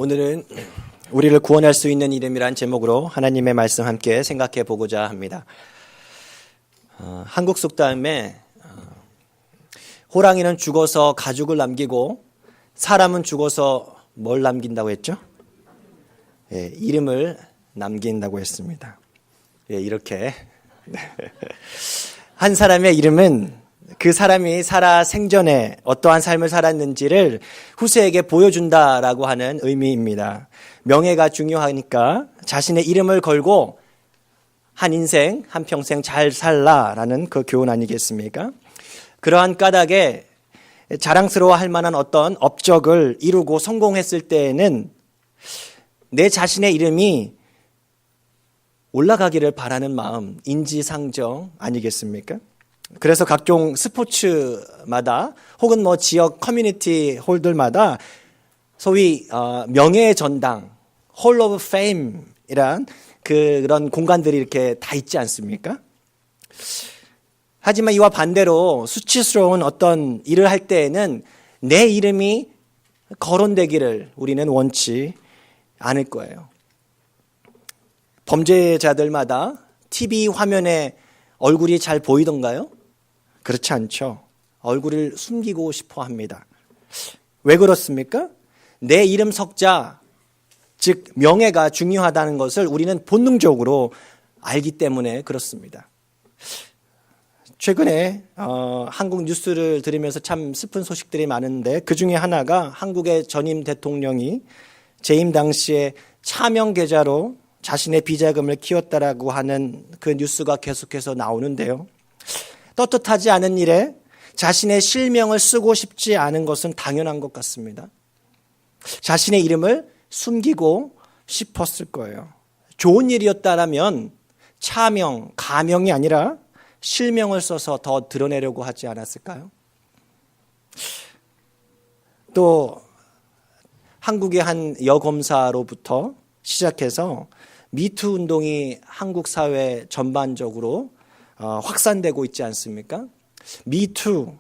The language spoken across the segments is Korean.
오늘은 우리를 구원할 수 있는 이름이란 제목으로 하나님의 말씀 함께 생각해 보고자 합니다. 한국 속담에 호랑이는 죽어서 가죽을 남기고 사람은 죽어서 뭘 남긴다고 했죠? 이름을 남긴다고 했습니다. 이렇게 한 사람의 이름은 그 사람이 살아 생전에 어떠한 삶을 살았는지를 후세에게 보여준다라고 하는 의미입니다. 명예가 중요하니까 자신의 이름을 걸고 한 인생, 한 평생 잘 살라라는 그 교훈 아니겠습니까? 그러한 까닭에 자랑스러워할 만한 어떤 업적을 이루고 성공했을 때에는 내 자신의 이름이 올라가기를 바라는 마음, 인지상정 아니겠습니까? 그래서 각종 스포츠마다 혹은 지역 커뮤니티 홀들마다 소위 명예의 전당, 홀 오브 페임이란 그런 공간들이 이렇게 다 있지 않습니까? 하지만 이와 반대로 수치스러운 어떤 일을 할 때에는 내 이름이 거론되기를 우리는 원치 않을 거예요. 범죄자들마다 TV 화면에 얼굴이 잘 보이던가요? 그렇지 않죠. 얼굴을 숨기고 싶어 합니다. 왜 그렇습니까? 내 이름 석자, 즉 명예가 중요하다는 것을 우리는 본능적으로 알기 때문에 그렇습니다. 최근에 한국 뉴스를 들으면서 참 슬픈 소식들이 많은데 그 중에 하나가 한국의 전임 대통령이 재임 당시에 차명 계좌로 자신의 비자금을 키웠다라고 하는 그 뉴스가 계속해서 나오는데요. 떳떳하지 않은 일에 자신의 실명을 쓰고 싶지 않은 것은 당연한 것 같습니다. 자신의 이름을 숨기고 싶었을 거예요. 좋은 일이었다라면 차명, 가명이 아니라 실명을 써서 더 드러내려고 하지 않았을까요? 또 한국의 한 여검사로부터 시작해서 미투 운동이 한국 사회 전반적으로 확산되고 있지 않습니까? 미투,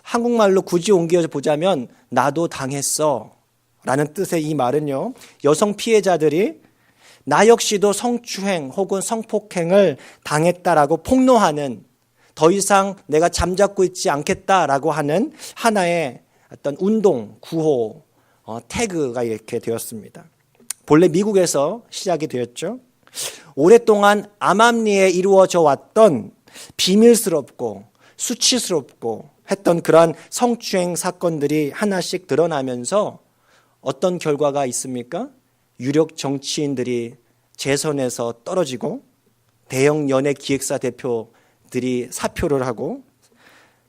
한국말로 굳이 옮겨 보자면 나도 당했어 라는 뜻의 이 말은요, 여성 피해자들이 나 역시도 성추행 혹은 성폭행을 당했다라고 폭로하는, 더 이상 내가 잠잡고 있지 않겠다라고 하는 하나의 어떤 운동, 구호, 태그가 이렇게 되었습니다. 본래 미국에서 시작이 되었죠. 오랫동안 암암리에 이루어져 왔던 비밀스럽고 수치스럽고 했던 그러한 성추행 사건들이 하나씩 드러나면서 어떤 결과가 있습니까? 유력 정치인들이 재선에서 떨어지고 대형 연예 기획사 대표들이 사표를 하고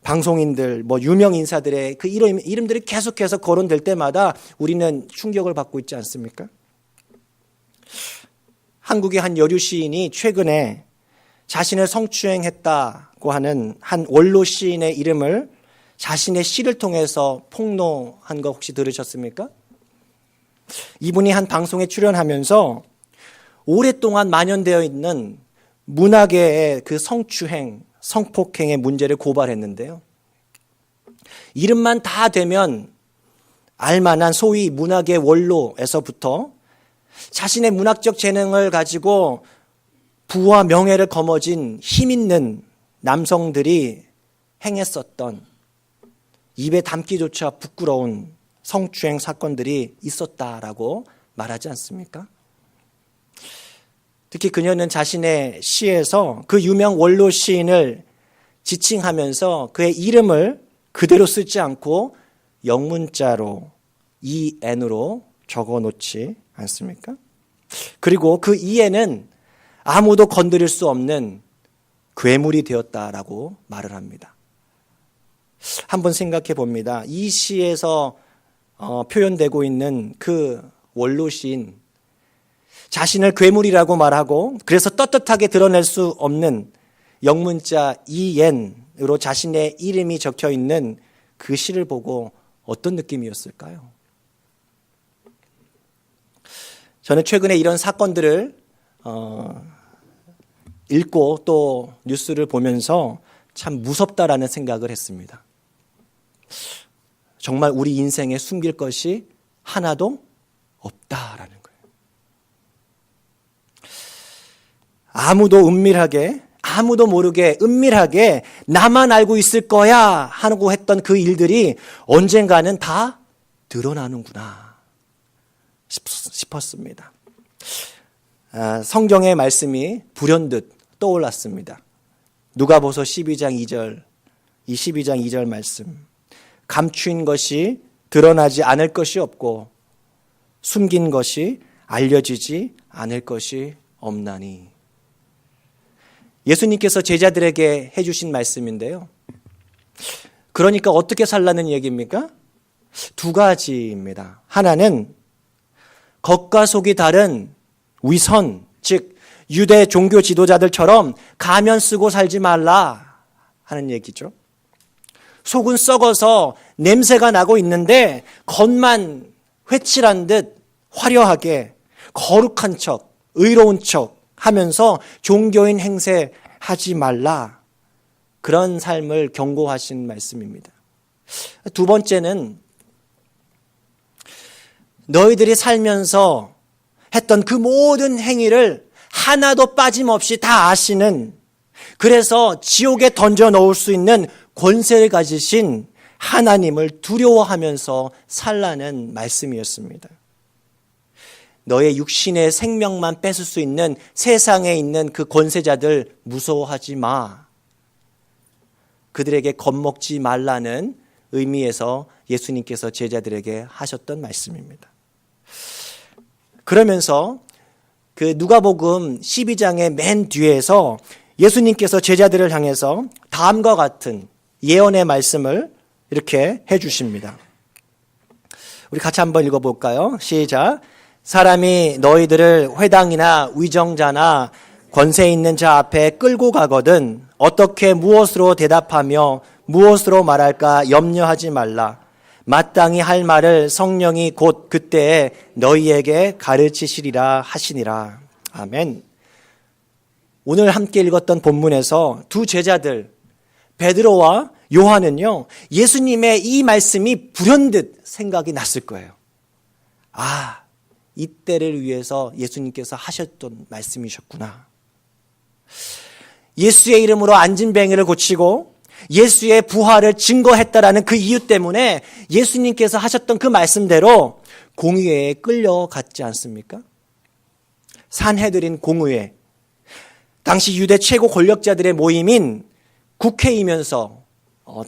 방송인들, 유명 인사들의 그 이름들이 계속해서 거론될 때마다 우리는 충격을 받고 있지 않습니까? 한국의 한 여류 시인이 최근에 자신을 성추행했다고 하는 한 원로 시인의 이름을 자신의 시를 통해서 폭로한 거 혹시 들으셨습니까? 이분이 한 방송에 출연하면서 오랫동안 만연되어 있는 문학계의 그 성추행, 성폭행의 문제를 고발했는데요. 이름만 다 되면 알만한 소위 문학의 원로에서부터 자신의 문학적 재능을 가지고 부와 명예를 거머쥔 힘있는 남성들이 행했었던 입에 담기조차 부끄러운 성추행 사건들이 있었다라고 말하지 않습니까? 특히 그녀는 자신의 시에서 그 유명 원로 시인을 지칭하면서 그의 이름을 그대로 쓰지 않고 영문자로 EN으로 적어놓지 않습니까? 그리고 그 EN은 아무도 건드릴 수 없는 괴물이 되었다라고 말을 합니다. 한번 생각해 봅니다. 이 시에서 표현되고 있는 그 원로 시인, 자신을 괴물이라고 말하고 그래서 떳떳하게 드러낼 수 없는 영문자 EN으로 자신의 이름이 적혀 있는 그 시를 보고 어떤 느낌이었을까요? 저는 최근에 이런 사건들을 읽고 또 뉴스를 보면서 참 무섭다라는 생각을 했습니다. 정말 우리 인생에 숨길 것이 하나도 없다라는 거예요. 아무도 은밀하게, 아무도 모르게 은밀하게 나만 알고 있을 거야 하고 했던 그 일들이 언젠가는 다 드러나는구나 싶었습니다. 성경의 말씀이 불현듯 떠올랐습니다. 누가복음 12장 2절, 이 12장 2절 말씀. 감추인 것이 드러나지 않을 것이 없고 숨긴 것이 알려지지 않을 것이 없나니. 예수님께서 제자들에게 해주신 말씀인데요. 그러니까 어떻게 살라는 얘기입니까? 두 가지입니다. 하나는 겉과 속이 다른 위선, 즉 유대 종교 지도자들처럼 가면 쓰고 살지 말라 하는 얘기죠. 속은 썩어서 냄새가 나고 있는데 겉만 회칠한 듯 화려하게 거룩한 척, 의로운 척 하면서 종교인 행세하지 말라. 그런 삶을 경고하신 말씀입니다. 두 번째는 너희들이 살면서 했던 그 모든 행위를 하나도 빠짐없이 다 아시는, 그래서 지옥에 던져 넣을 수 있는 권세를 가지신 하나님을 두려워하면서 살라는 말씀이었습니다. 너의 육신의 생명만 뺏을 수 있는 세상에 있는 그 권세자들 무서워하지 마. 그들에게 겁먹지 말라는 의미에서 예수님께서 제자들에게 하셨던 말씀입니다. 그러면서 그 누가복음 12장의 맨 뒤에서 예수님께서 제자들을 향해서 다음과 같은 예언의 말씀을 이렇게 해 주십니다. 우리 같이 한번 읽어볼까요? 시작. 사람이 너희들을 회당이나 위정자나 권세 있는 자 앞에 끌고 가거든 어떻게 무엇으로 대답하며 무엇으로 말할까 염려하지 말라. 마땅히 할 말을 성령이 곧 그때에 너희에게 가르치시리라 하시니라. 아멘. 오늘 함께 읽었던 본문에서 두 제자들 베드로와 요한은요, 예수님의 이 말씀이 불현듯 생각이 났을 거예요. 아, 이때를 위해서 예수님께서 하셨던 말씀이셨구나. 예수의 이름으로 안진뱅이를 고치고 예수의 부활을 증거했다라는 그 이유 때문에 예수님께서 하셨던 그 말씀대로 공의회에 끌려갔지 않습니까? 산헤드린 공의회, 당시 유대 최고 권력자들의 모임인 국회이면서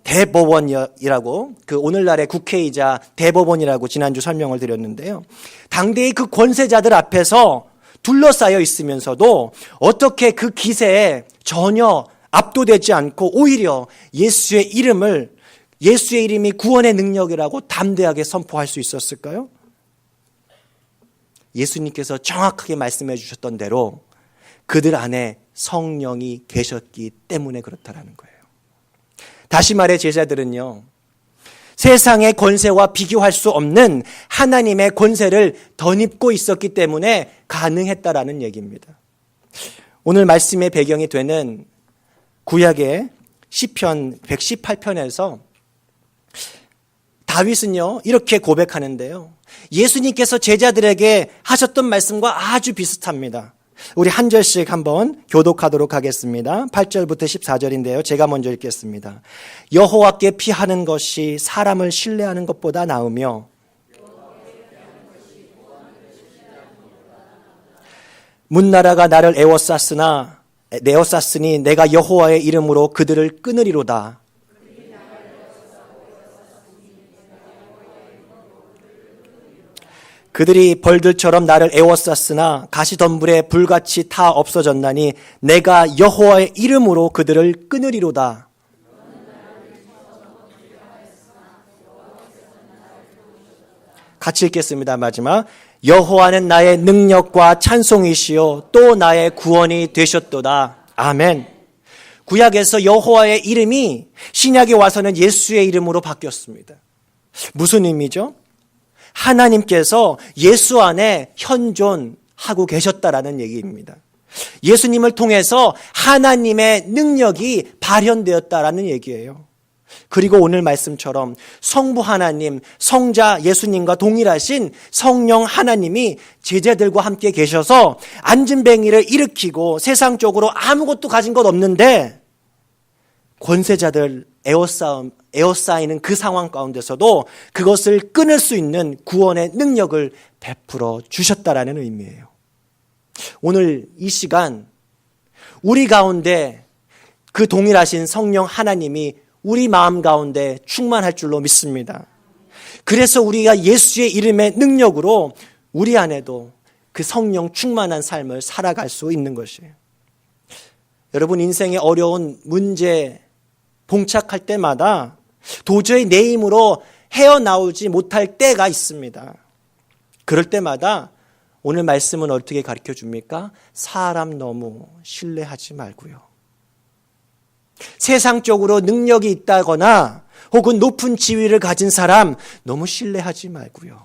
대법원이라고, 그 오늘날의 국회이자 대법원이라고 지난주 설명을 드렸는데요. 당대의 그 권세자들 앞에서 둘러싸여 있으면서도 어떻게 그 기세에 전혀 압도되지 않고 오히려 예수의 이름이 구원의 능력이라고 담대하게 선포할 수 있었을까요? 예수님께서 정확하게 말씀해 주셨던 대로 그들 안에 성령이 계셨기 때문에 그렇다라는 거예요. 다시 말해 제자들은요, 세상의 권세와 비교할 수 없는 하나님의 권세를 덧입고 있었기 때문에 가능했다라는 얘기입니다. 오늘 말씀의 배경이 되는 구약의 시편 118편에서 다윗은요 이렇게 고백하는데요, 예수님께서 제자들에게 하셨던 말씀과 아주 비슷합니다. 우리 한 절씩 한번 교독하도록 하겠습니다. 8절부터 14절인데요. 제가 먼저 읽겠습니다. 여호와께 피하는 것이 사람을 신뢰하는 것보다 나으며 문나라가 나를 에워쌌으니 내가 여호와의 이름으로 그들을 끊으리로다. 그들이 벌들처럼 나를 에워쌌으나 가시덤불에 불같이 타 없어졌나니 내가 여호와의 이름으로 그들을 끊으리로다. 같이 읽겠습니다. 마지막. 여호와는 나의 능력과 찬송이시요 또 나의 구원이 되셨도다. 아멘. 구약에서 여호와의 이름이 신약에 와서는 예수의 이름으로 바뀌었습니다. 무슨 의미죠? 하나님께서 예수 안에 현존하고 계셨다라는 얘기입니다. 예수님을 통해서 하나님의 능력이 발현되었다라는 얘기예요. 그리고 오늘 말씀처럼 성부 하나님, 성자 예수님과 동일하신 성령 하나님이 제자들과 함께 계셔서 안진뱅이를 일으키고 세상적으로 아무것도 가진 것 없는데 권세자들 에워싸이는 그 상황 가운데서도 그것을 끊을 수 있는 구원의 능력을 베풀어 주셨다라는 의미예요. 오늘 이 시간 우리 가운데 그 동일하신 성령 하나님이 우리 마음 가운데 충만할 줄로 믿습니다. 그래서 우리가 예수의 이름의 능력으로 우리 안에도 그 성령 충만한 삶을 살아갈 수 있는 것이에요. 여러분, 인생의 어려운 문제 봉착할 때마다 도저히 내 힘으로 헤어나오지 못할 때가 있습니다. 그럴 때마다 오늘 말씀은 어떻게 가르쳐 줍니까? 사람 너무 신뢰하지 말고요. 세상적으로 능력이 있다거나 혹은 높은 지위를 가진 사람 너무 신뢰하지 말고요.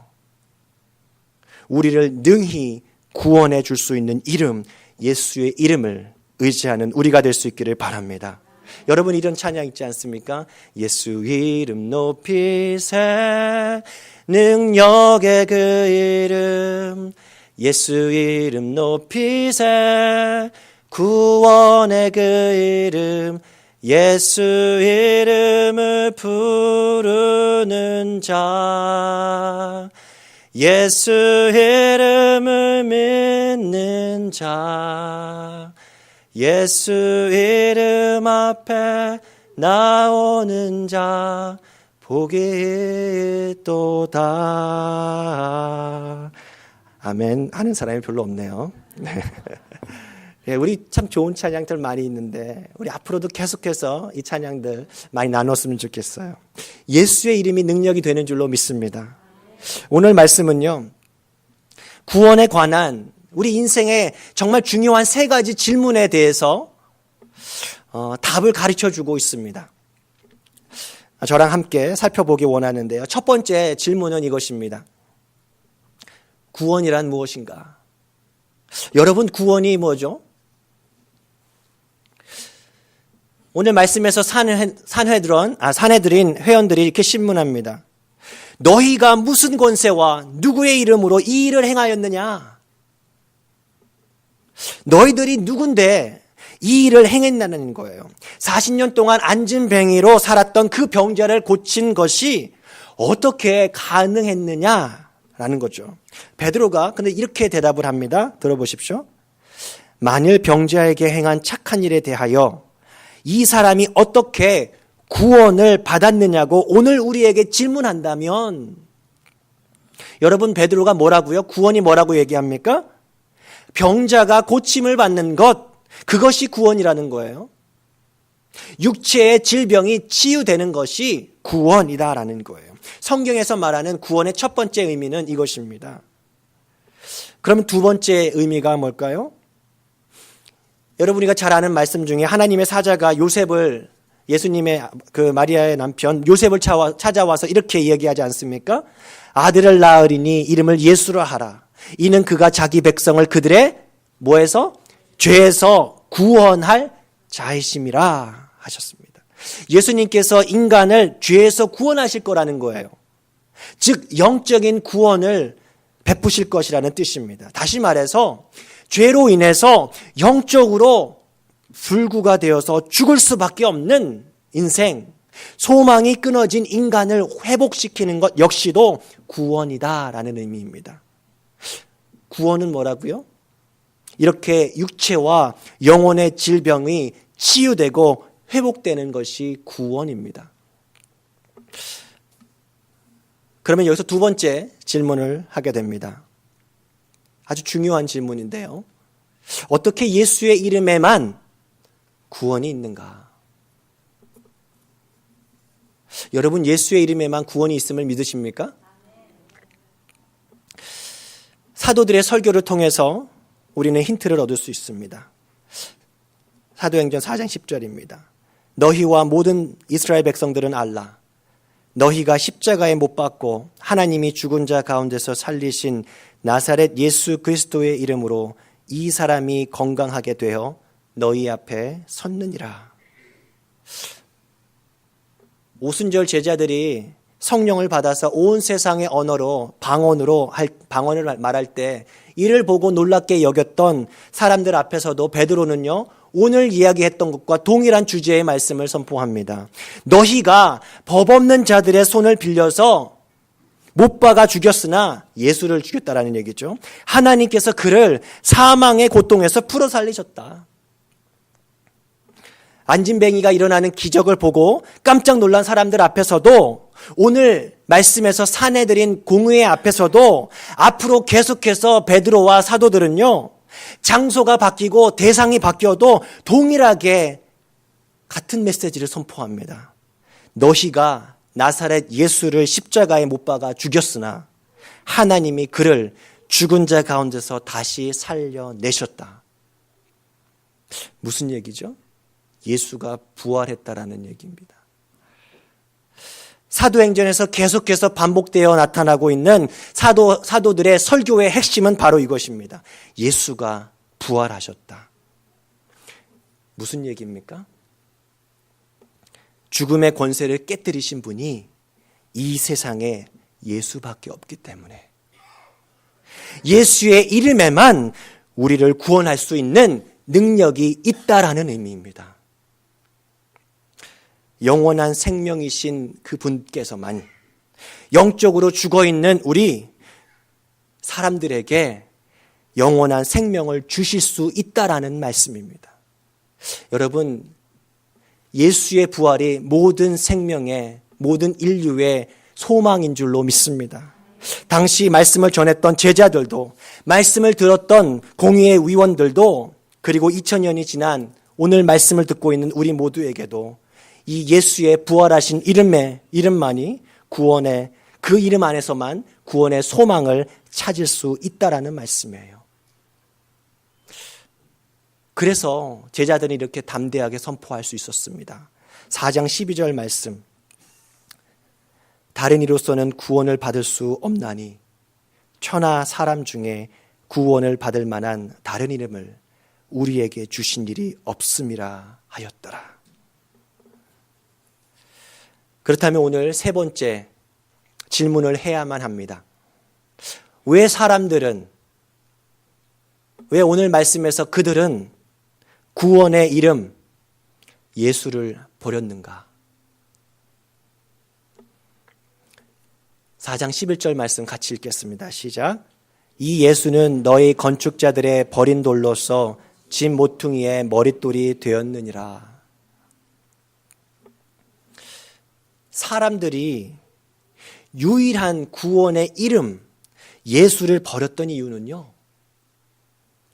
우리를 능히 구원해 줄 수 있는 이름, 예수의 이름을 의지하는 우리가 될 수 있기를 바랍니다. 여러분, 이런 찬양 있지 않습니까? 예수 이름 높이세, 능력의 그 이름, 예수 이름 높이세, 구원의 그 이름, 예수 이름을 부르는 자, 예수 이름을 믿는 자, 예수 이름 앞에 나오는 자 복이 있도다. 아멘. 하는 사람이 별로 없네요. 네, 우리 참 좋은 찬양들 많이 있는데 우리 앞으로도 계속해서 이 찬양들 많이 나눴으면 좋겠어요. 예수의 이름이 능력이 되는 줄로 믿습니다. 오늘 말씀은요, 구원에 관한 우리 인생의 정말 중요한 세 가지 질문에 대해서 답을 가르쳐주고 있습니다. 저랑 함께 살펴보기 원하는데요. 첫 번째 질문은 이것입니다. 구원이란 무엇인가? 여러분, 구원이 뭐죠? 오늘 말씀에서 사내들인 회원들이 이렇게 신문합니다. 너희가 무슨 권세와 누구의 이름으로 이 일을 행하였느냐? 너희들이 누군데 이 일을 행했다는 거예요. 40년 동안 안진뱅이로 살았던 그 병자를 고친 것이 어떻게 가능했느냐라는 거죠. 베드로가 근데 이렇게 대답을 합니다. 들어보십시오. 만일 병자에게 행한 착한 일에 대하여 이 사람이 어떻게 구원을 받았느냐고 오늘 우리에게 질문한다면, 여러분, 베드로가 뭐라고요? 구원이 뭐라고 얘기합니까? 병자가 고침을 받는 것, 그것이 구원이라는 거예요. 육체의 질병이 치유되는 것이 구원이다라는 거예요. 성경에서 말하는 구원의 첫 번째 의미는 이것입니다. 그럼 두 번째 의미가 뭘까요? 여러분, 우리가 잘 아는 말씀 중에 하나님의 사자가 요셉을, 예수님의 그 마리아의 남편 요셉을 찾아와서 이렇게 얘기하지 않습니까? 아들을 낳으리니 이름을 예수라 하라. 이는 그가 자기 백성을 그들의 뭐에서? 죄에서 구원할 자이심이라 하셨습니다. 예수님께서 인간을 죄에서 구원하실 거라는 거예요. 즉 영적인 구원을 베푸실 것이라는 뜻입니다. 다시 말해서 죄로 인해서 영적으로 불구가 되어서 죽을 수밖에 없는 인생, 소망이 끊어진 인간을 회복시키는 것 역시도 구원이다라는 의미입니다. 구원은 뭐라고요? 이렇게 육체와 영혼의 질병이 치유되고 회복되는 것이 구원입니다. 그러면 여기서 두 번째 질문을 하게 됩니다. 아주 중요한 질문인데요. 어떻게 예수의 이름에만 구원이 있는가? 여러분, 예수의 이름에만 구원이 있음을 믿으십니까? 사도들의 설교를 통해서 우리는 힌트를 얻을 수 있습니다. 사도행전 4장 10절입니다. 너희와 모든 이스라엘 백성들은 알라. 너희가 십자가에 못 박고 하나님이 죽은 자 가운데서 살리신 나사렛 예수 그리스도의 이름으로 이 사람이 건강하게 되어 너희 앞에 섰느니라. 오순절 제자들이 성령을 받아서 온 세상의 언어로 방언을 말할 때 이를 보고 놀랍게 여겼던 사람들 앞에서도 베드로는요, 오늘 이야기했던 것과 동일한 주제의 말씀을 선포합니다. 너희가 법 없는 자들의 손을 빌려서 못 박아 죽였으나 예수를 죽였다라는 얘기죠. 하나님께서 그를 사망의 고통에서 풀어 살리셨다. 안진뱅이가 일어나는 기적을 보고 깜짝 놀란 사람들 앞에서도, 오늘 말씀에서 사내들인 공의회 앞에서도 앞으로 계속해서 베드로와 사도들은요, 장소가 바뀌고 대상이 바뀌어도 동일하게 같은 메시지를 선포합니다. 너희가 나사렛 예수를 십자가에 못 박아 죽였으나 하나님이 그를 죽은 자 가운데서 다시 살려내셨다. 무슨 얘기죠? 예수가 부활했다라는 얘기입니다. 사도행전에서 계속해서 반복되어 나타나고 있는 사도들의 설교의 핵심은 바로 이것입니다. 예수가 부활하셨다. 무슨 얘기입니까? 죽음의 권세를 깨뜨리신 분이 이 세상에 예수밖에 없기 때문에, 예수의 이름에만 우리를 구원할 수 있는 능력이 있다라는 의미입니다. 영원한 생명이신 그 분께서만 영적으로 죽어있는 우리 사람들에게 영원한 생명을 주실 수 있다라는 말씀입니다. 여러분, 예수의 부활이 모든 생명의, 모든 인류의 소망인 줄로 믿습니다. 당시 말씀을 전했던 제자들도, 말씀을 들었던 공의회 위원들도, 그리고 2000년이 지난 오늘 말씀을 듣고 있는 우리 모두에게도 이 예수의 부활하신 이름만이 구원의, 그 이름 안에서만 구원의 소망을 찾을 수 있다라는 말씀이에요. 그래서 제자들이 이렇게 담대하게 선포할 수 있었습니다. 4장 12절 말씀. 다른 이로서는 구원을 받을 수 없나니 천하 사람 중에 구원을 받을 만한 다른 이름을 우리에게 주신 일이 없음이라 하였더라. 그렇다면 오늘 세 번째 질문을 해야만 합니다. 왜 오늘 말씀에서 그들은 구원의 이름 예수를 버렸는가? 4장 11절 말씀 같이 읽겠습니다. 시작. 이 예수는 너희 건축자들의 버린 돌로서 집 모퉁이의 머릿돌이 되었느니라. 사람들이 유일한 구원의 이름 예수를 버렸던 이유는요,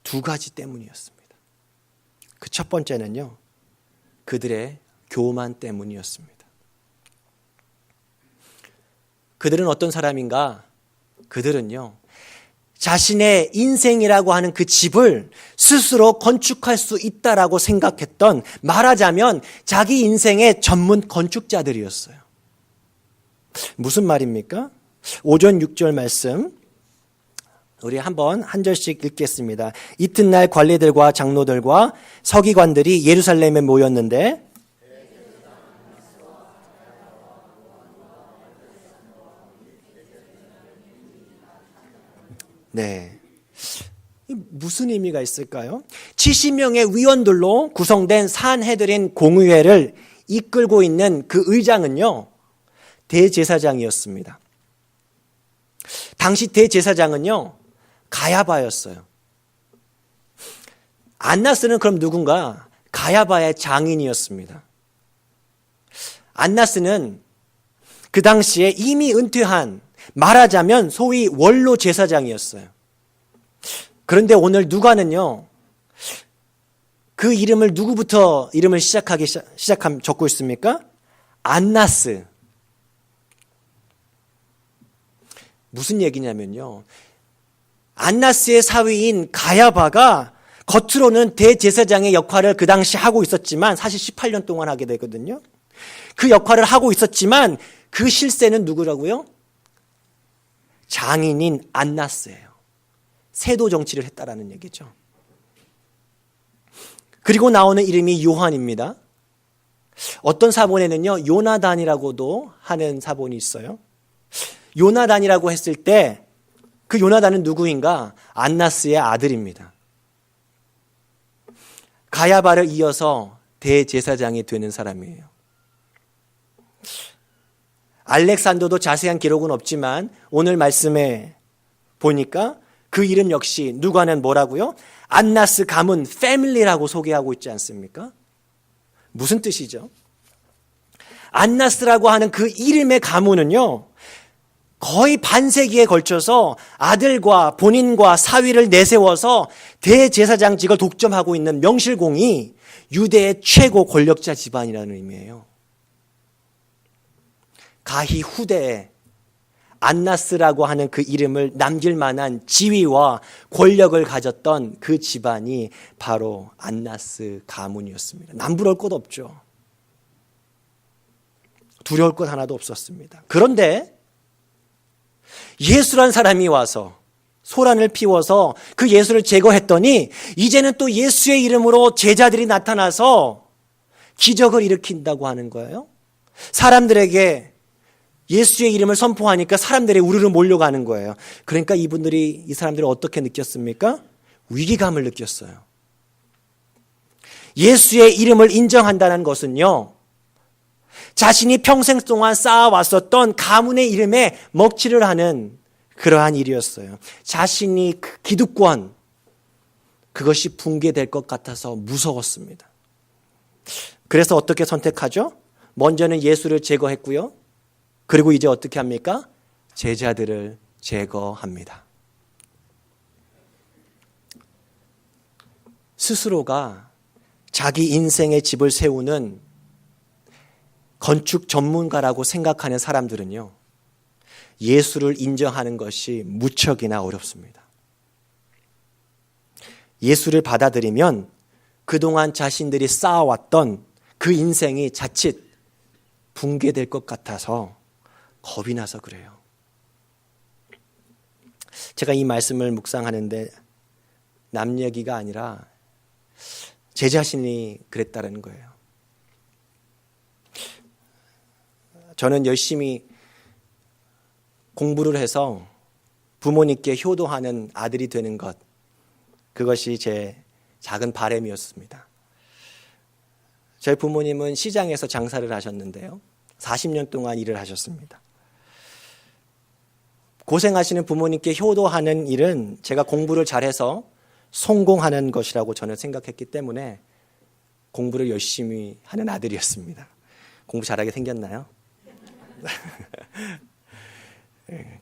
두 가지 때문이었습니다. 그 첫 번째는요, 그들의 교만 때문이었습니다. 그들은 어떤 사람인가? 그들은요, 자신의 인생이라고 하는 그 집을 스스로 건축할 수 있다라고 생각했던, 말하자면 자기 인생의 전문 건축자들이었어요. 무슨 말입니까? 5절 6절 말씀 우리 한번 한 절씩 읽겠습니다. 이튿날 관리들과 장로들과 서기관들이 예루살렘에 모였는데, 네, 무슨 의미가 있을까요? 70명의 위원들로 구성된 산헤드린 공의회를 이끌고 있는 그 의장은요, 대제사장이었습니다. 당시 대제사장은요, 가야바였어요. 안나스는 그럼 누군가? 가야바의 장인이었습니다. 안나스는 그 당시에 이미 은퇴한, 말하자면 소위 원로 제사장이었어요. 그런데 오늘 누가는요, 그 이름을 누구부터 이름을 적고 있습니까? 안나스. 무슨 얘기냐면요, 안나스의 사위인 가야바가 겉으로는 대제사장의 역할을 그 당시 하고 있었지만, 사실 18년 동안 하게 되거든요. 그 역할을 하고 있었지만 그 실세는 누구라고요? 장인인 안나스예요. 세도 정치를 했다라는 얘기죠. 그리고 나오는 이름이 요한입니다. 어떤 사본에는요, 요나단이라고도 하는 사본이 있어요. 요나단이라고 했을 때 그 요나단은 누구인가? 안나스의 아들입니다. 가야바를 이어서 대제사장이 되는 사람이에요. 알렉산더도 자세한 기록은 없지만 오늘 말씀에 보니까 그 이름 역시 누가는 뭐라고요? 안나스 가문 패밀리라고 소개하고 있지 않습니까? 무슨 뜻이죠? 안나스라고 하는 그 이름의 가문은요, 거의 반세기에 걸쳐서 아들과 본인과 사위를 내세워서 대제사장직을 독점하고 있는 명실공히 유대의 최고 권력자 집안이라는 의미예요. 가히 후대에 안나스라고 하는 그 이름을 남길 만한 지위와 권력을 가졌던 그 집안이 바로 안나스 가문이었습니다. 남부러울 것 없죠. 두려울 것 하나도 없었습니다. 그런데 예수란 사람이 와서 소란을 피워서 그 예수를 제거했더니 이제는 또 예수의 이름으로 제자들이 나타나서 기적을 일으킨다고 하는 거예요. 사람들에게 예수의 이름을 선포하니까 사람들이 우르르 몰려가는 거예요. 그러니까 이 사람들이 어떻게 느꼈습니까? 위기감을 느꼈어요. 예수의 이름을 인정한다는 것은요, 자신이 평생 동안 쌓아왔었던 가문의 이름에 먹칠을 하는 그러한 일이었어요. 자신이 그 기득권, 그것이 붕괴될 것 같아서 무서웠습니다. 그래서 어떻게 선택하죠? 먼저는 예수를 제거했고요. 그리고 이제 어떻게 합니까? 제자들을 제거합니다. 스스로가 자기 인생의 집을 세우는 건축 전문가라고 생각하는 사람들은요, 예수를 인정하는 것이 무척이나 어렵습니다. 예수를 받아들이면 그동안 자신들이 쌓아왔던 그 인생이 자칫 붕괴될 것 같아서 겁이 나서 그래요. 제가 이 말씀을 묵상하는데 남 얘기가 아니라 제 자신이 그랬다는 거예요. 저는 열심히 공부를 해서 부모님께 효도하는 아들이 되는 것, 그것이 제 작은 바람이었습니다. 저희 부모님은 시장에서 장사를 하셨는데요, 40년 동안 일을 하셨습니다. 고생하시는 부모님께 효도하는 일은 제가 공부를 잘해서 성공하는 것이라고 저는 생각했기 때문에 공부를 열심히 하는 아들이었습니다. 공부 잘하게 생겼나요?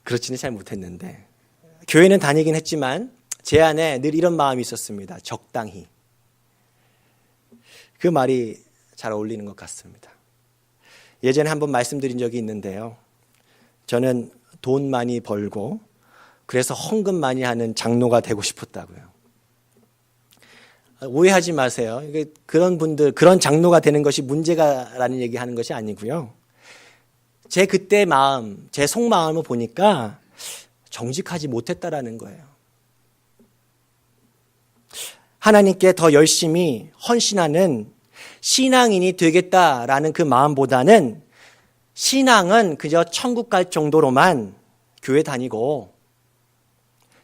그렇지는 잘 못했는데, 교회는 다니긴 했지만 제 안에 늘 이런 마음이 있었습니다. 적당히. 그 말이 잘 어울리는 것 같습니다. 예전에 한번 말씀드린 적이 있는데요, 저는 돈 많이 벌고 그래서 헌금 많이 하는 장로가 되고 싶었다고요. 오해하지 마세요. 그런 분들, 그런 장로가 되는 것이 문제가라는 얘기하는 것이 아니고요, 제 그때 마음, 제 속마음을 보니까 정직하지 못했다라는 거예요. 하나님께 더 열심히 헌신하는 신앙인이 되겠다라는 그 마음보다는 신앙은 그저 천국 갈 정도로만 교회 다니고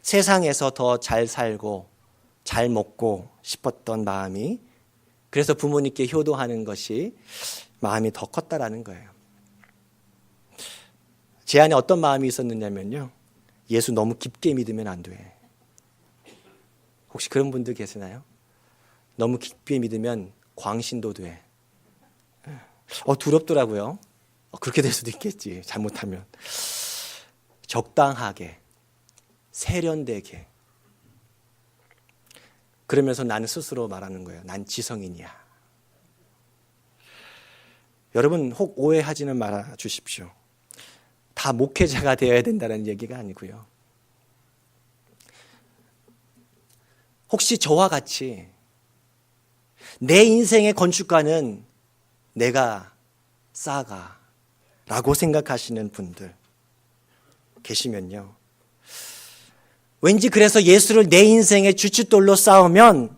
세상에서 더 잘 살고 잘 먹고 싶었던 마음이, 그래서 부모님께 효도하는 것이 마음이 더 컸다라는 거예요. 제 안에 어떤 마음이 있었느냐면요, 예수 너무 깊게 믿으면 안 돼. 혹시 그런 분들 계시나요? 너무 깊게 믿으면 광신도 돼. 두렵더라고요. 그렇게 될 수도 있겠지, 잘못하면. 적당하게, 세련되게. 그러면서 나는 스스로 말하는 거예요. 난 지성인이야. 여러분, 혹 오해하지는 말아 주십시오. 다 목회자가 되어야 된다는 얘기가 아니고요, 혹시 저와 같이 내 인생의 건축가는 내가 쌓아가라고 생각하시는 분들 계시면요, 왠지 그래서 예수를 내 인생의 주춧돌로 쌓으면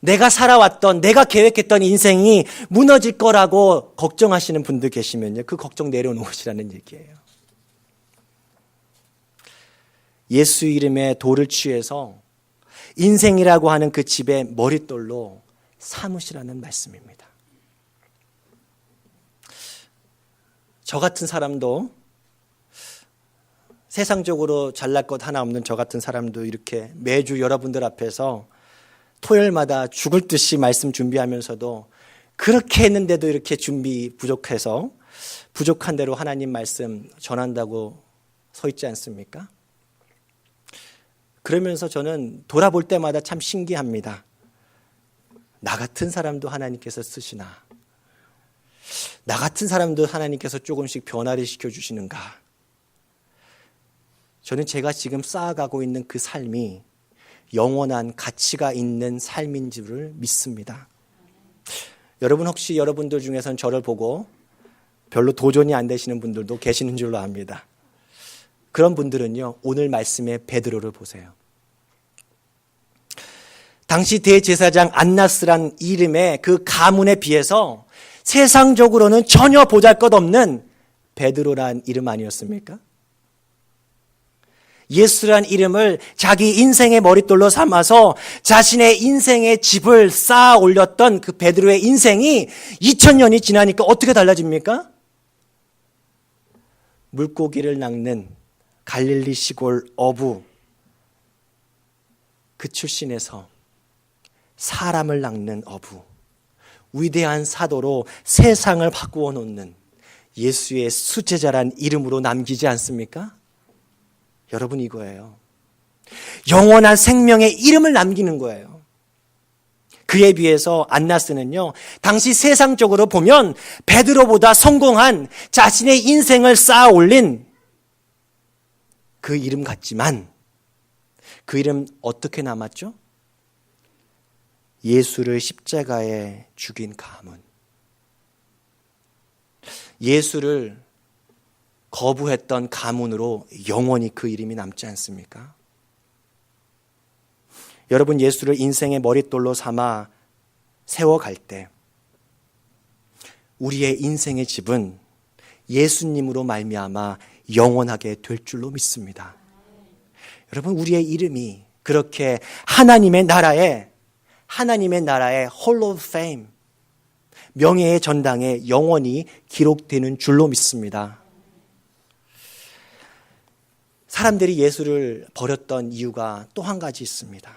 내가 살아왔던, 내가 계획했던 인생이 무너질 거라고 걱정하시는 분들 계시면요, 그 걱정 내려놓으시라는 얘기예요. 예수 이름에 돌을 취해서 인생이라고 하는 그 집의 머릿돌로 삼으시라는 말씀입니다. 저 같은 사람도, 세상적으로 잘날 것 하나 없는 저 같은 사람도 이렇게 매주 여러분들 앞에서 토요일마다 죽을 듯이 말씀 준비하면서도 그렇게 했는데도 이렇게 준비 부족해서 부족한 대로 하나님 말씀 전한다고 서 있지 않습니까? 그러면서 저는 돌아볼 때마다 참 신기합니다. 나 같은 사람도 하나님께서 쓰시나? 나 같은 사람도 하나님께서 조금씩 변화를 시켜주시는가? 저는 제가 지금 쌓아가고 있는 그 삶이 영원한 가치가 있는 삶인 줄을 믿습니다. 여러분, 혹시 여러분들 중에서는 저를 보고 별로 도전이 안 되시는 분들도 계시는 줄로 압니다. 그런 분들은요, 오늘 말씀의 베드로를 보세요. 당시 대제사장 안나스란 이름의 그 가문에 비해서 세상적으로는 전혀 보잘것없는 베드로란 이름 아니었습니까? 예수란 이름을 자기 인생의 머릿돌로 삼아서 자신의 인생의 집을 쌓아 올렸던 그 베드로의 인생이 2000년이 지나니까 어떻게 달라집니까? 물고기를 낚는 갈릴리 시골 어부 그 출신에서 사람을 낚는 어부, 위대한 사도로 세상을 바꾸어 놓는 예수의 수제자란 이름으로 남기지 않습니까? 여러분, 이거예요. 영원한 생명의 이름을 남기는 거예요. 그에 비해서 안나스는요, 당시 세상적으로 보면 베드로보다 성공한 자신의 인생을 쌓아 올린 그 이름 같지만 그 이름 어떻게 남았죠? 예수를 십자가에 죽인 가문. 예수를 거부했던 가문으로 영원히 그 이름이 남지 않습니까? 여러분, 예수를 인생의 머릿돌로 삼아 세워갈 때 우리의 인생의 집은 예수님으로 말미암아 영원하게 될 줄로 믿습니다. 여러분, 우리의 이름이 그렇게 하나님의 나라에 Hall of Fame, 명예의 전당에 영원히 기록되는 줄로 믿습니다. 사람들이 예수를 버렸던 이유가 또 한 가지 있습니다.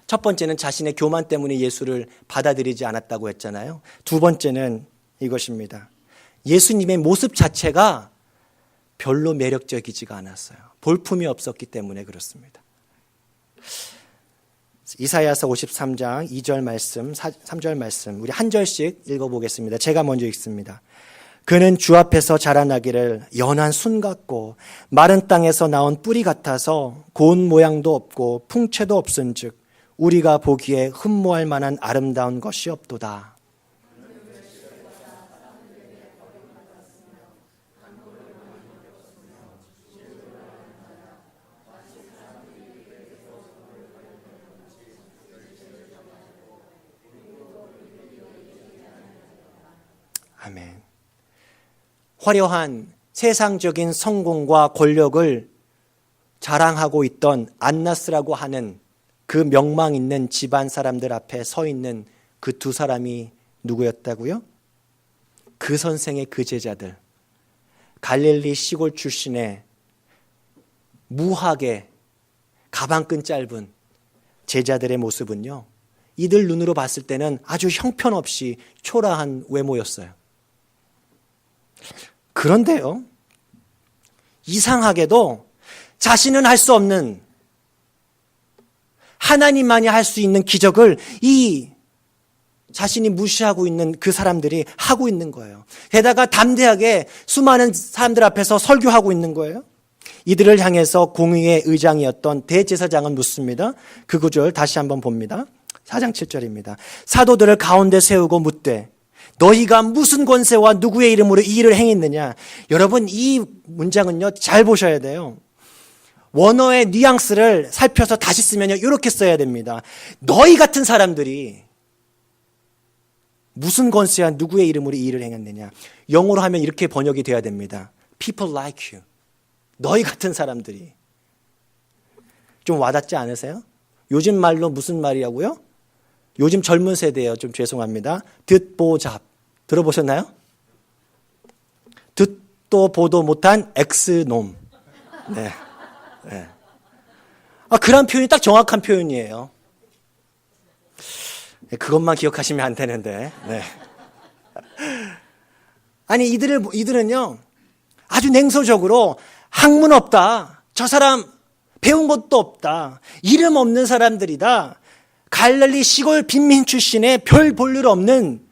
첫 번째는 자신의 교만 때문에 예수를 받아들이지 않았다고 했잖아요. 두 번째는 이것입니다. 예수님의 모습 자체가 별로 매력적이지가 않았어요. 볼품이 없었기 때문에 그렇습니다. 이사야서 53장 2절 말씀, 3절 말씀, 우리 한 절씩 읽어보겠습니다. 제가 먼저 읽습니다. 그는 주 앞에서 자라나기를 연한 순 같고 마른 땅에서 나온 뿌리 같아서 고운 모양도 없고 풍채도 없은즉 우리가 보기에 흠모할 만한 아름다운 것이 없도다. 아멘. 화려한 세상적인 성공과 권력을 자랑하고 있던 안나스라고 하는 그 명망 있는 집안 사람들 앞에 서 있는 그 두 사람이 누구였다고요? 그 선생의 그 제자들, 갈릴리 시골 출신의 무하게 가방끈 짧은 제자들의 모습은요, 이들 눈으로 봤을 때는 아주 형편없이 초라한 외모였어요. 그런데요, 이상하게도 자신은 할 수 없는, 하나님만이 할 수 있는 기적을 이 자신이 무시하고 있는 그 사람들이 하고 있는 거예요. 게다가 담대하게 수많은 사람들 앞에서 설교하고 있는 거예요. 이들을 향해서 공의의 의장이었던 대제사장은 묻습니다. 그 구절 다시 한번 봅니다. 4장 7절입니다. 사도들을 가운데 세우고 묻되 너희가 무슨 권세와 누구의 이름으로 이 일을 행했느냐. 여러분, 이 문장은요, 잘 보셔야 돼요. 원어의 뉘앙스를 살펴서 다시 쓰면요, 이렇게 써야 됩니다. 너희 같은 사람들이 무슨 권세와 누구의 이름으로 이 일을 행했느냐. 영어로 하면 이렇게 번역이 돼야 됩니다. People like you. 너희 같은 사람들이. 좀 와닿지 않으세요? 요즘 말로 무슨 말이라고요? 요즘 젊은 세대예요. 좀 죄송합니다. 듣보잡. 들어보셨나요? 듣도 보도 못한 엑스놈. 네. 네. 그런 표현이 딱 정확한 표현이에요. 그것만 기억하시면 안 되는데. 네. 아니, 이들은요, 아주 냉소적으로 학문 없다. 저 사람 배운 것도 없다. 이름 없는 사람들이다. 갈릴리 시골 빈민 출신의 별 볼 일 없는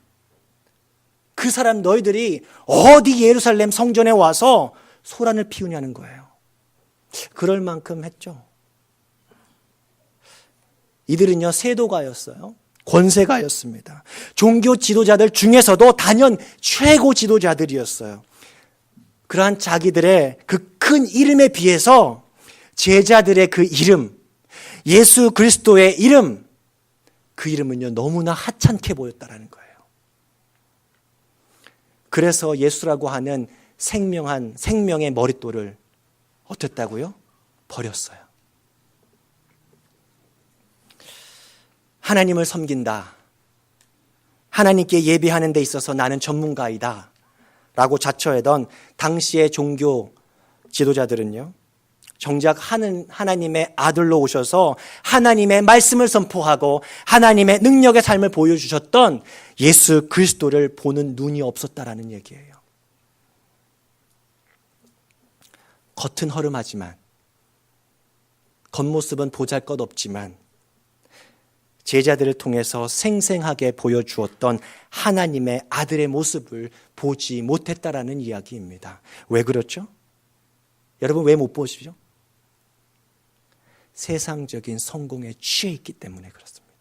그 사람 너희들이 어디 예루살렘 성전에 와서 소란을 피우냐는 거예요. 그럴 만큼 했죠. 이들은요, 세도가였어요. 권세가였습니다. 종교 지도자들 중에서도 단연 최고 지도자들이었어요. 그러한 자기들의 그 큰 이름에 비해서 제자들의 그 이름, 예수 그리스도의 이름, 그 이름은요, 너무나 하찮게 보였다라는 거예요. 그래서 예수라고 하는 생명의 머릿돌을 어땠다고요? 버렸어요. 하나님을 섬긴다. 하나님께 예배하는 데 있어서 나는 전문가이다. 라고 자처하던 당시의 종교 지도자들은요, 정작 하나님의 아들로 오셔서 하나님의 말씀을 선포하고 하나님의 능력의 삶을 보여주셨던 예수 그리스도를 보는 눈이 없었다라는 얘기예요. 겉은 허름하지만, 겉모습은 보잘것없지만 제자들을 통해서 생생하게 보여주었던 하나님의 아들의 모습을 보지 못했다라는 이야기입니다. 왜 그렇죠? 여러분, 왜 못 보시죠? 세상적인 성공에 취해 있기 때문에 그렇습니다.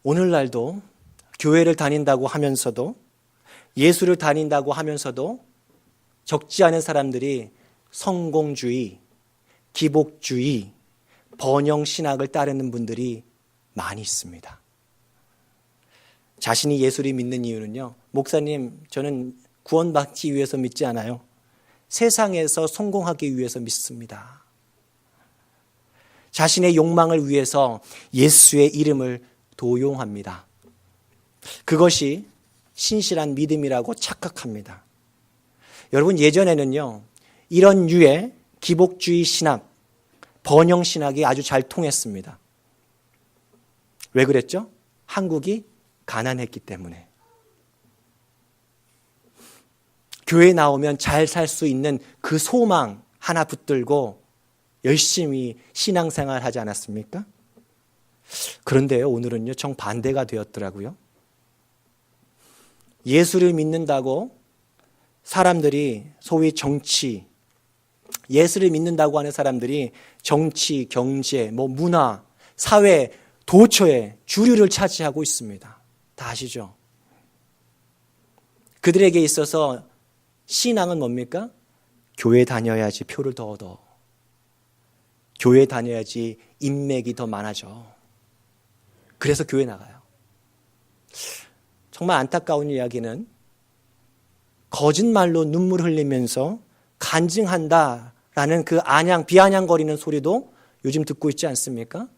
오늘날도 교회를 다닌다고 하면서도, 예수를 다닌다고 하면서도 적지 않은 사람들이 성공주의, 기복주의, 번영신학을 따르는 분들이 많이 있습니다. 자신이 예수를 믿는 이유는요, 목사님, 저는 구원받기 위해서 믿지 않아요. 세상에서 성공하기 위해서 믿습니다. 자신의 욕망을 위해서 예수의 이름을 도용합니다. 그것이 신실한 믿음이라고 착각합니다. 여러분, 예전에는요, 이런 유의 기복주의 신학, 번영신학이 아주 잘 통했습니다. 왜 그랬죠? 한국이 가난했기 때문에. 교회에 나오면 잘 살 수 있는 그 소망 하나 붙들고 열심히 신앙생활 하지 않았습니까? 그런데요, 오늘은요, 정반대가 되었더라고요. 예수를 믿는다고 사람들이 소위 정치, 예수를 믿는다고 하는 사람들이 정치, 경제, 문화, 사회, 도처에 주류를 차지하고 있습니다. 다 아시죠? 그들에게 있어서 신앙은 뭡니까? 교회 다녀야지 표를 더 얻어. 교회 다녀야지 인맥이 더 많아져. 그래서 교회 나가요. 정말 안타까운 이야기는 거짓말로 눈물 흘리면서 간증한다라는 그 비아냥거리는 소리도 요즘 듣고 있지 않습니까?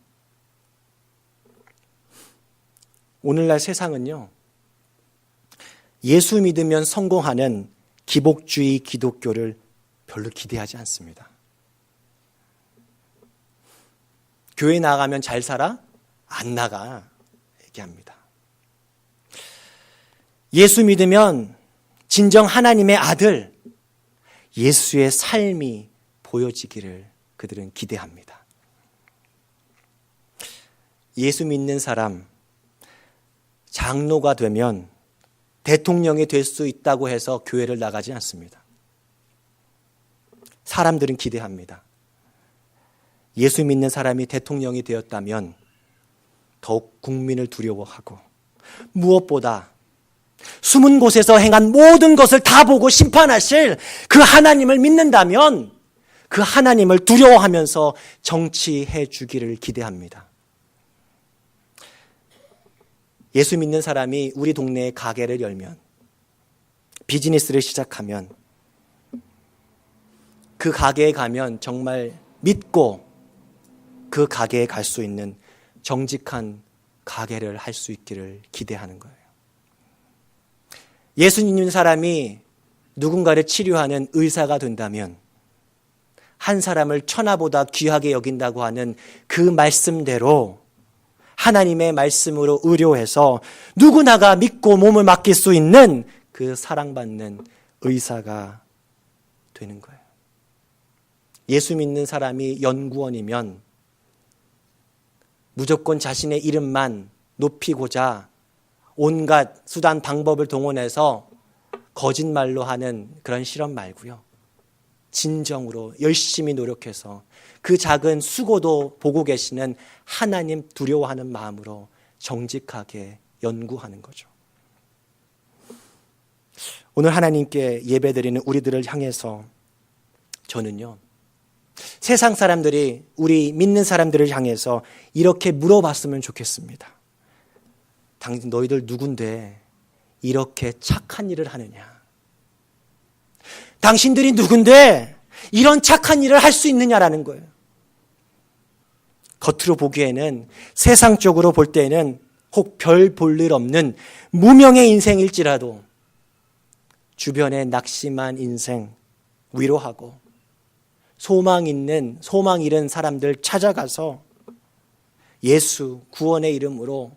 오늘날 세상은요, 예수 믿으면 성공하는 기복주의 기독교를 별로 기대하지 않습니다. 교회 나가면 잘 살아? 안 나가. 얘기합니다. 예수 믿으면 진정 하나님의 아들, 예수의 삶이 보여지기를 그들은 기대합니다. 예수 믿는 사람, 장로가 되면 대통령이 될 수 있다고 해서 교회를 나가지 않습니다. 사람들은 기대합니다. 예수 믿는 사람이 대통령이 되었다면 더욱 국민을 두려워하고 무엇보다 숨은 곳에서 행한 모든 것을 다 보고 심판하실 그 하나님을 믿는다면 그 하나님을 두려워하면서 정치해 주기를 기대합니다. 예수 믿는 사람이 우리 동네에 가게를 열면, 비즈니스를 시작하면, 그 가게에 가면 정말 믿고 그 가게에 갈 수 있는 정직한 가게를 할 수 있기를 기대하는 거예요. 예수 믿는 사람이 누군가를 치료하는 의사가 된다면 한 사람을 천하보다 귀하게 여긴다고 하는 그 말씀대로 하나님의 말씀으로 의료해서 누구나가 믿고 몸을 맡길 수 있는 그 사랑받는 의사가 되는 거예요. 예수 믿는 사람이 연구원이면 무조건 자신의 이름만 높이고자 온갖 수단 방법을 동원해서 거짓말로 하는 그런 실험 말고요. 진정으로 열심히 노력해서 그 작은 수고도 보고 계시는 하나님 두려워하는 마음으로 정직하게 연구하는 거죠. 오늘 하나님께 예배드리는 우리들을 향해서 저는요, 세상 사람들이 우리 믿는 사람들을 향해서 이렇게 물어봤으면 좋겠습니다. 당신 너희들 누군데 이렇게 착한 일을 하느냐? 당신들이 누군데 이런 착한 일을 할 수 있느냐라는 거예요. 겉으로 보기에는, 세상적으로 볼 때는 혹 별 볼 일 없는 무명의 인생일지라도 주변에 낙심한 인생 위로하고 소망 잃은 사람들 찾아가서 예수 구원의 이름으로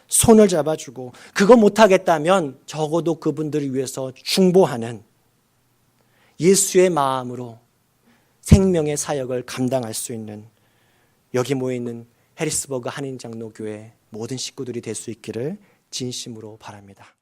손을 잡아주고, 그거 못하겠다면 적어도 그분들을 위해서 중보하는 예수의 마음으로 생명의 사역을 감당할 수 있는 여기 모여있는 해리스버그 한인장로교회 모든 식구들이 될 수 있기를 진심으로 바랍니다.